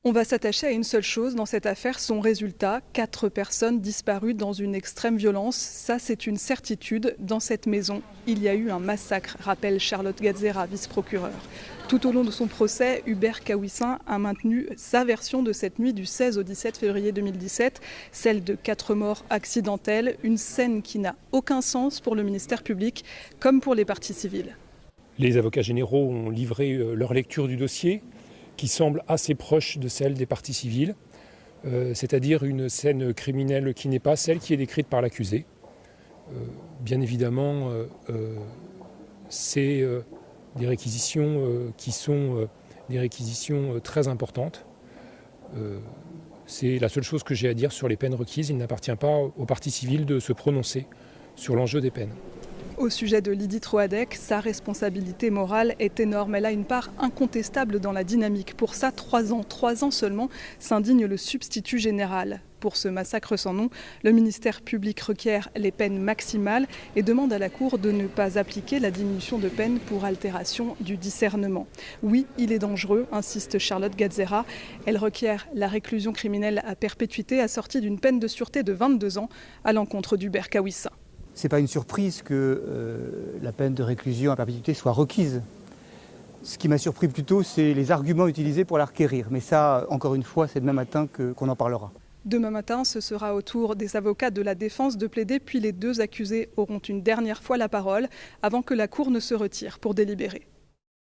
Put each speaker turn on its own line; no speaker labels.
On va s'attacher à une seule chose dans cette affaire, son résultat. 4 personnes disparues dans une extrême violence. Ça, c'est une certitude. Dans cette maison, il y a eu un massacre, rappelle Charlotte Gazzera, vice-procureure. Tout au long de son procès, Hubert Kawissin a maintenu sa version de cette nuit du 16 au 17 février 2017, celle de 4 morts accidentelles, une scène qui n'a aucun sens pour le ministère public comme pour les parties civiles.
Les avocats généraux ont livré leur lecture du dossier, qui semble assez proche de celle des parties civiles, c'est-à-dire une scène criminelle qui n'est pas celle qui est décrite par l'accusé. Bien évidemment, c'est des réquisitions qui sont des réquisitions très importantes. C'est la seule chose que j'ai à dire sur les peines requises. Il n'appartient pas aux parties civiles de se prononcer sur l'enjeu des peines.
Au sujet de Lydie Troadec, sa responsabilité morale est énorme. Elle a une part incontestable dans la dynamique. Pour ça, 3 ans seulement, s'indigne le substitut général. Pour ce massacre sans nom, le ministère public requiert les peines maximales et demande à la Cour de ne pas appliquer la diminution de peine pour altération du discernement. Oui, il est dangereux, insiste Charlotte Gazzera. Elle requiert la réclusion criminelle à perpétuité assortie d'une peine de sûreté de 22 ans à l'encontre d'Hubert Kawissin.
Ce n'est pas une surprise que la peine de réclusion à perpétuité soit requise. Ce qui m'a surpris plutôt, c'est les arguments utilisés pour la requérir. Mais ça, encore une fois, c'est demain matin qu'on en parlera.
Demain matin, ce sera au tour des avocats de la défense de plaider, puis les 2 accusés auront une dernière fois la parole avant que la Cour ne se retire pour délibérer.